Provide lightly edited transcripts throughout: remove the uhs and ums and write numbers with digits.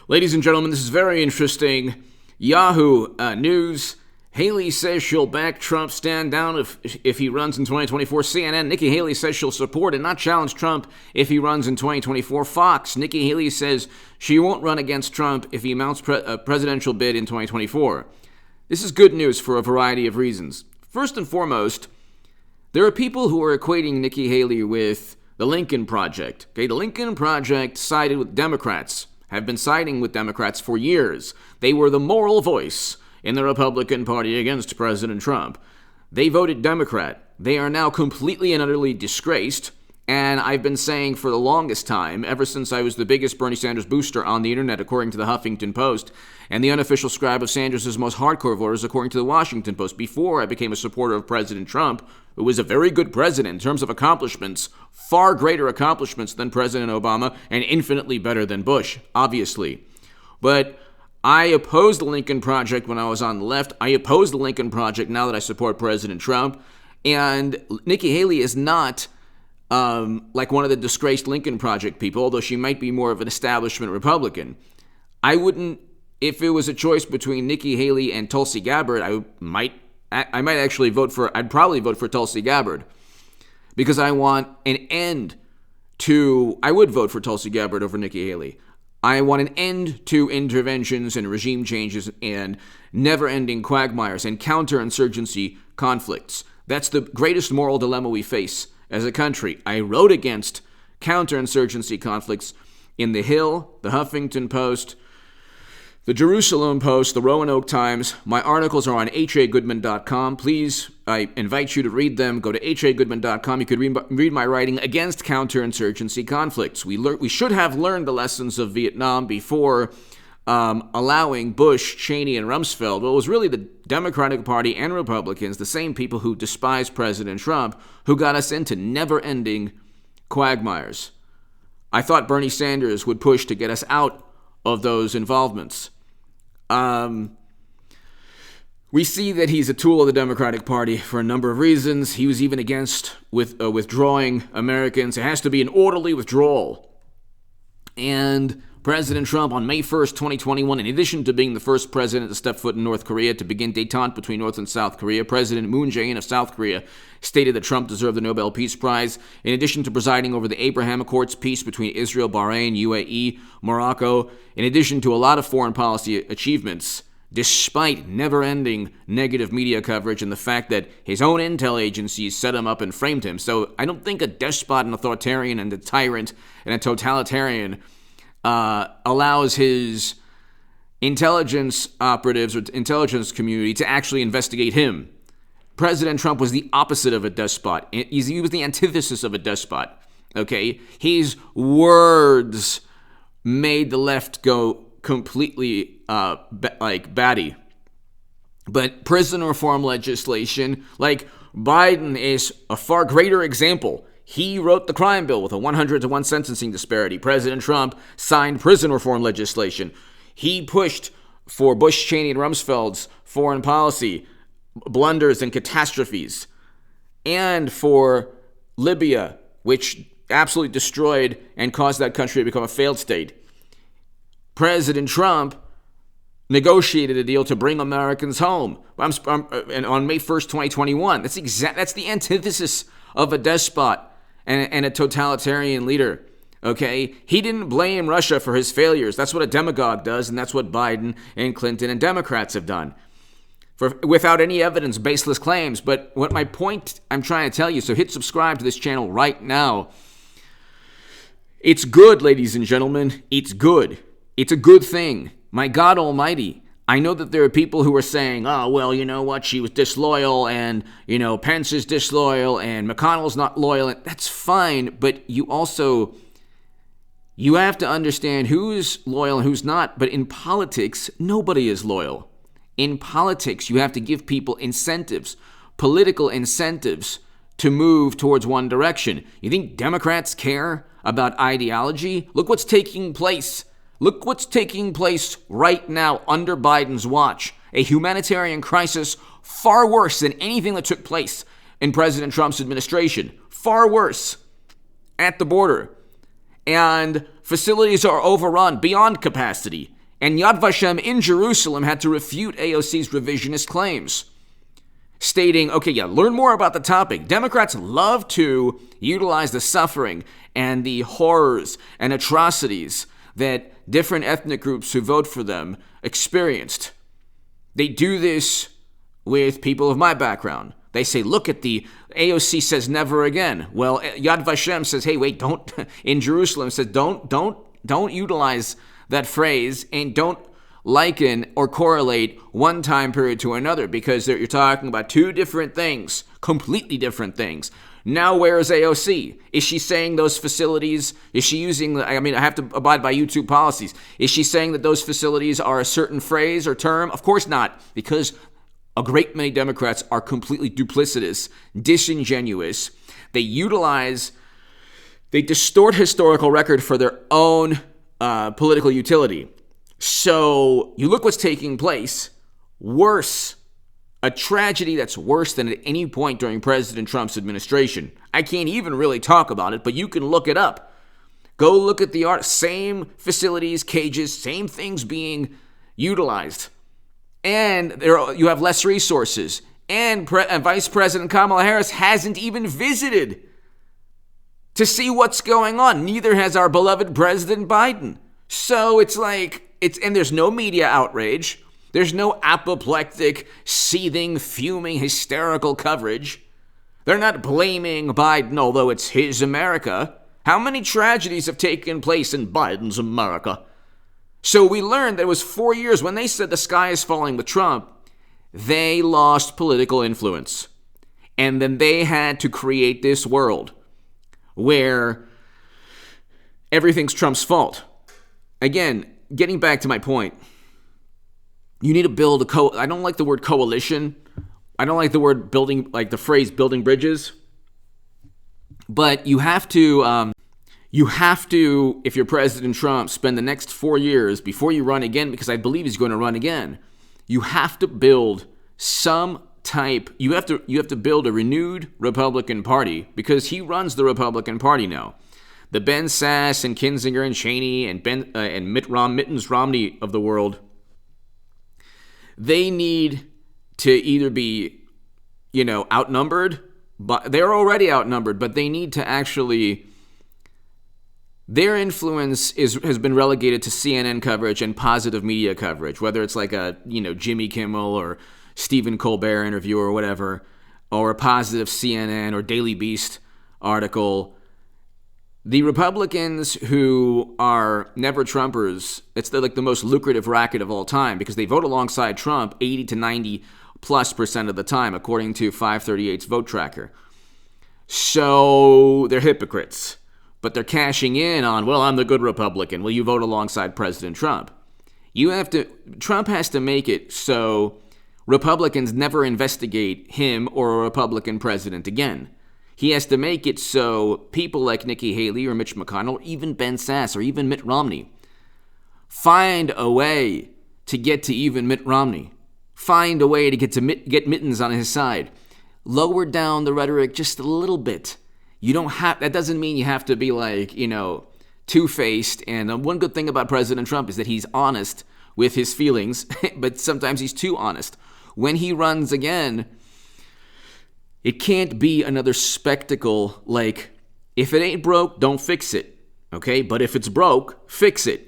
Ladies and gentlemen, this is very interesting. Yahoo News. Haley says she'll back Trump, stand down if he runs in 2024. CNN, Nikki Haley says she'll support and not challenge Trump if he runs in 2024. Fox, Nikki Haley says she won't run against Trump if he mounts a presidential bid in 2024. This is good news for a variety of reasons. First and foremost, there are people who are equating Nikki Haley with the Lincoln Project. Okay, the Lincoln Project sided with Democrats, have been siding with Democrats for years. They were the moral voice in the Republican Party against President Trump. They voted Democrat. They are now completely and utterly disgraced. And I've been saying for the longest time, ever since I was the biggest Bernie Sanders booster on the internet, according to the Huffington Post, and the unofficial scribe of Sanders' most hardcore voters, according to the Washington Post, before I became a supporter of President Trump, who was a very good president in terms of accomplishments, far greater accomplishments than President Obama, and infinitely better than Bush, obviously. But I opposed the Lincoln Project when I was on the left. I oppose the Lincoln Project now that I support President Trump. And Nikki Haley is not like one of the disgraced Lincoln Project people, although she might be more of an establishment Republican. I wouldn't, if it was a choice between Nikki Haley and Tulsi Gabbard, I might actually I'd probably vote for Tulsi Gabbard, because I want an end to, I would vote for Tulsi Gabbard over Nikki Haley. I want an end to interventions and regime changes and never-ending quagmires and counterinsurgency conflicts. That's the greatest moral dilemma we face as a country. I wrote against counterinsurgency conflicts in The Hill, the Huffington Post, the Jerusalem Post, the Roanoke Times. My articles are on hagoodman.com. Please, I invite you to read them. Go to hagoodman.com. You could read my writing against counterinsurgency conflicts. We should have learned the lessons of Vietnam before allowing Bush, Cheney, and Rumsfeld. Well, it was really the Democratic Party and Republicans, the same people who despise President Trump, who got us into never-ending quagmires. I thought Bernie Sanders would push to get us out of those involvements. We see that he's a tool of the Democratic Party for a number of reasons. He was even against withdrawing Americans. It has to be an orderly withdrawal. And President Trump, on May 1st, 2021, in addition to being the first president to step foot in North Korea to begin détente between North and South Korea, President Moon Jae-in of South Korea stated that Trump deserved the Nobel Peace Prize. In addition to presiding over the Abraham Accords peace between Israel, Bahrain, UAE, Morocco, in addition to a lot of foreign policy achievements, despite never-ending negative media coverage and the fact that his own intel agencies set him up and framed him. So I don't think a despot, an authoritarian, and a tyrant, and a totalitarian allows his intelligence operatives or intelligence community to actually investigate him. President Trump was the opposite of a despot. He was the antithesis of a despot. Okay? His words made the left go completely batty. But prison reform legislation, like Biden, is a far greater example. He wrote the crime bill with a 100-to-1 sentencing disparity. President Trump signed prison reform legislation. He pushed for Bush, Cheney, and Rumsfeld's foreign policy blunders and catastrophes, and for Libya, which absolutely destroyed and caused that country to become a failed state. President Trump negotiated a deal to bring Americans home. And on May 1st, 2021, that's the antithesis of a despot and a totalitarian leader, okay? He didn't blame Russia for his failures. That's what a demagogue does, and that's what Biden and Clinton and Democrats have done, without any evidence, baseless claims. But what my point I'm trying to tell you, so hit subscribe to this channel right now. It's good, ladies and gentlemen. It's good. It's a good thing. My God Almighty. I know that there are people who are saying, oh, well, you know what, she was disloyal, and, you know, Pence is disloyal, and McConnell's not loyal. That's fine, but you have to understand who's loyal and who's not. But in politics, nobody is loyal. In politics, you have to give people incentives, political incentives, to move towards one direction. You think Democrats care about ideology? Look what's taking place. Look what's taking place right now under Biden's watch. A humanitarian crisis far worse than anything that took place in President Trump's administration. Far worse at the border. And facilities are overrun beyond capacity. And Yad Vashem in Jerusalem had to refute AOC's revisionist claims, stating, okay, yeah, learn more about the topic. Democrats love to utilize the suffering and the horrors and atrocities that different ethnic groups who vote for them experienced. They do this with people of my background. They say, look at the AOC says never again. Well, Yad Vashem says, hey, wait, don't, in Jerusalem says, don't utilize that phrase and don't liken or correlate one time period to another, because you're talking about two different things, completely different things. Now, where is AOC? Is she saying those facilities, is she using, I have to abide by YouTube policies. Is she saying that those facilities are a certain phrase or term? Of course not, because a great many Democrats are completely duplicitous, disingenuous. They distort historical record for their own political utility. So you look what's taking place. Worse. A tragedy that's worse than at any point during President Trump's administration. I can't even really talk about it, but you can look it up. Go look at the art. Same facilities, cages, same things being utilized. And you have less resources. And Vice President Kamala Harris hasn't even visited to see what's going on. Neither has our beloved President Biden. So it's like, and there's no media outrage. There's no apoplectic, seething, fuming, hysterical coverage. They're not blaming Biden, although it's his America. How many tragedies have taken place in Biden's America? So we learned that it was 4 years when they said the sky is falling with Trump, they lost political influence. And then they had to create this world where everything's Trump's fault. Again, getting back to my point, you need to build I don't like the word coalition. I don't like the word building, like the phrase building bridges. But you have to, if you're President Trump, spend the next 4 years before you run again, because I believe he's going to run again. You have to build some type, you have to build a renewed Republican Party, because he runs the Republican Party now. The Ben Sasse and Kinzinger and Cheney and Mittens Romney of the world, they need to either be, outnumbered, but they're already outnumbered, but they need to actually, their influence has been relegated to CNN coverage and positive media coverage, whether it's like a, Jimmy Kimmel or Stephen Colbert interview or whatever, or a positive CNN or Daily Beast article. The Republicans who are never Trumpers, it's like the most lucrative racket of all time, because they vote alongside Trump 80 to 90+% of the time, according to 538's vote tracker. So they're hypocrites, but they're cashing in on, well, I'm the good Republican. Will you vote alongside President Trump? Trump has to make it so Republicans never investigate him or a Republican president again. He has to make it so people like Nikki Haley or Mitch McConnell, or even Ben Sasse or even Mitt Romney, find a way to get to even Mitt Romney. Find a way to get Mittens on his side. Lower down the rhetoric just a little bit. That doesn't mean you have to be like, two-faced. And one good thing about President Trump is that he's honest with his feelings, but sometimes he's too honest. When he runs again, it can't be another spectacle like, if it ain't broke, don't fix it, okay? But if it's broke, fix it.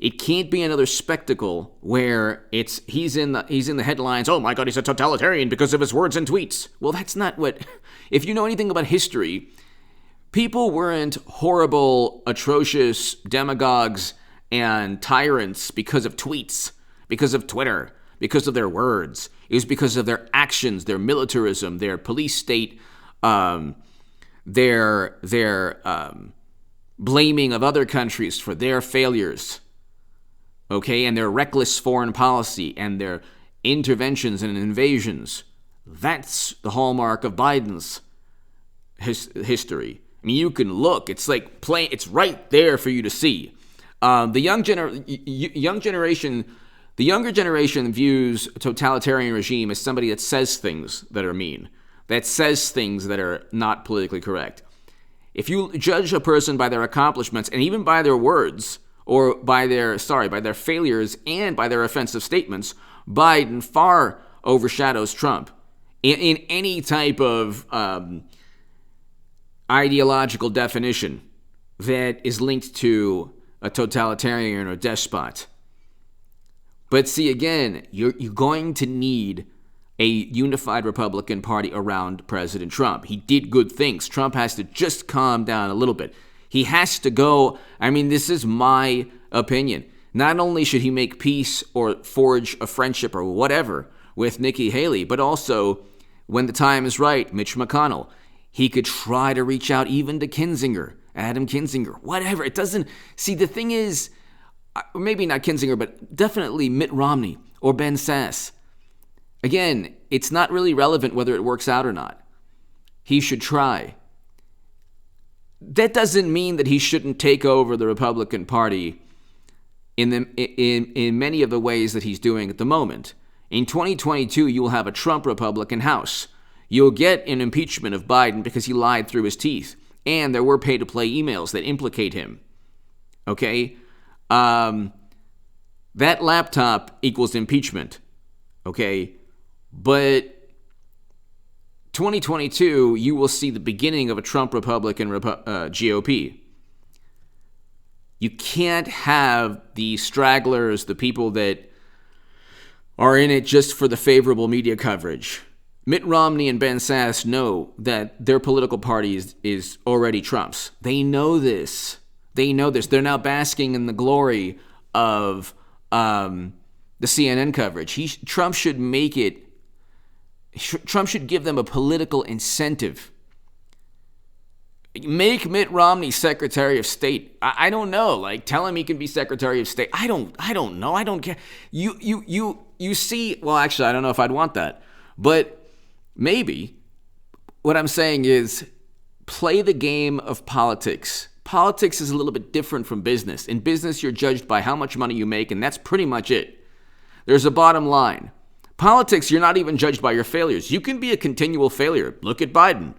It can't be another spectacle where he's in the headlines, oh my God, he's a totalitarian because of his words and tweets. Well, that's not what, if you know anything about history, people weren't horrible, atrocious demagogues and tyrants because of tweets, because of Twitter, because of their words. It was because of their actions, their militarism, their police state, their blaming of other countries for their failures, okay, and their reckless foreign policy and their interventions and invasions. That's the hallmark of Biden's history. I mean, you can look. It's like plain. It's right there for you to see. The younger generation views a totalitarian regime as somebody that says things that are mean, that says things that are not politically correct. If you judge a person by their accomplishments and even by their words, or by their failures and by their offensive statements, Biden far overshadows Trump in any type of ideological definition that is linked to a totalitarian or despot. But see, again, you're going to need a unified Republican Party around President Trump. He did good things. Trump has to just calm down a little bit. He has to go. I mean, this is my opinion. Not only should he make peace or forge a friendship or whatever with Nikki Haley, but also, when the time is right, Mitch McConnell. He could try to reach out even to Kinzinger, Adam Kinzinger, whatever. It doesn't... See, the thing is, maybe not Kinzinger, but definitely Mitt Romney or Ben Sass. Again, it's not really relevant whether it works out or not. He should try. That doesn't mean that he shouldn't take over the Republican Party in many of the ways that he's doing at the moment. In 2022, you will have a Trump Republican House. You'll get an impeachment of Biden because he lied through his teeth. And there were pay-to-play emails that implicate him. Okay? That laptop equals impeachment. Okay? But 2022, you will see the beginning of a Trump Republican GOP. You can't have the stragglers, the people that are in it just for the favorable media coverage. Mitt Romney and Ben Sass know that their political party is already Trump's. They know this. They're now basking in the glory of the CNN coverage. Trump should make it. Trump should give them a political incentive. Make Mitt Romney Secretary of State. I don't know. Like, tell him he can be Secretary of State. I don't know. I don't care. You see. Well, actually, I don't know if I'd want that, but maybe. What I'm saying is, play the game of politics. Politics is a little bit different from business. In business, you're judged by how much money you make, and that's pretty much it. There's a bottom line. Politics, you're not even judged by your failures. You can be a continual failure. Look at Biden.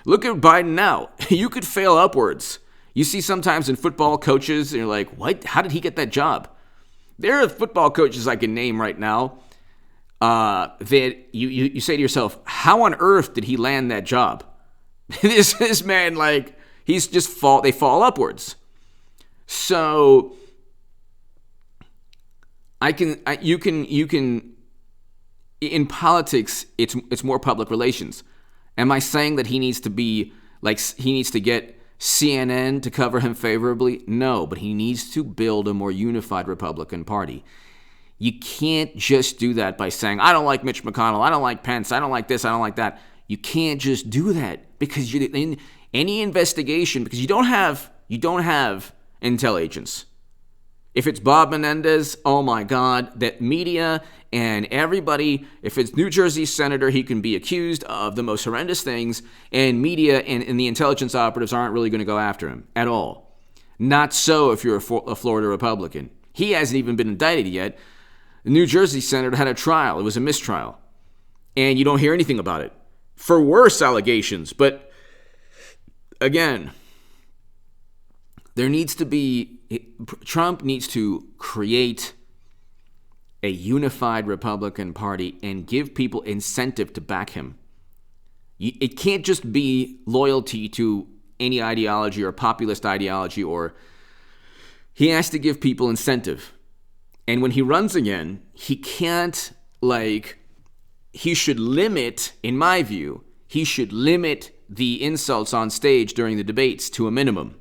Look at Biden now. You could fail upwards. You see sometimes in football coaches, and you're like, what? How did he get that job? There are football coaches I can name right now that you say to yourself, how on earth did he land that job? This man, like, they fall upwards. So you can in politics, it's more public relations. Am I saying that he needs to get CNN to cover him favorably? No, but he needs to build a more unified Republican Party. You can't just do that by saying, I don't like Mitch McConnell, I don't like Pence, I don't like this, I don't like that. You can't just do that because in any investigation, because you don't have intel agents. If it's Bob Menendez, oh my God, that media and everybody, if it's New Jersey senator, he can be accused of the most horrendous things, and media and the intelligence operatives aren't really going to go after him at all. Not so if you're a Florida Republican. He hasn't even been indicted yet. The New Jersey senator had a trial. It was a mistrial. And you don't hear anything about it. For worse allegations. But again, Trump needs to create a unified Republican Party and give people incentive to back him. It can't just be loyalty to any ideology or populist ideology, or he has to give people incentive. And when he runs again, he can't, he should limit, in my view, he should limit the insults on stage during the debates to a minimum.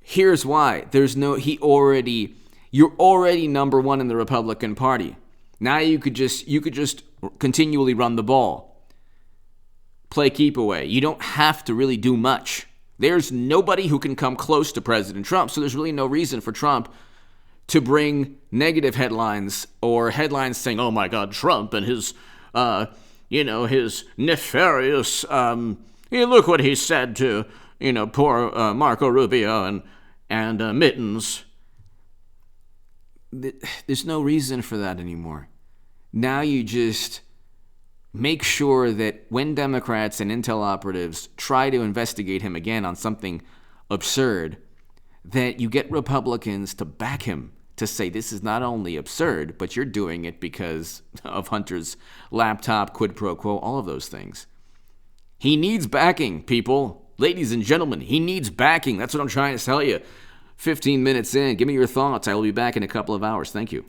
Here's why. You're already number one in the Republican Party. Now you could just continually run the ball. Play keep away. You don't have to really do much. There's nobody who can come close to President Trump, so there's really no reason for Trump to bring negative headlines or headlines saying, "Oh my God, Trump and his his nefarious look what he said to poor Marco Rubio and Mittens." There's no reason for that anymore. Now you just make sure that when Democrats and intel operatives try to investigate him again on something absurd, that you get Republicans to back him, to say this is not only absurd, but you're doing it because of Hunter's laptop, quid pro quo, all of those things. He needs backing, people. Ladies and gentlemen, he needs backing. That's what I'm trying to tell you. 15 minutes in. Give me your thoughts. I will be back in a couple of hours. Thank you.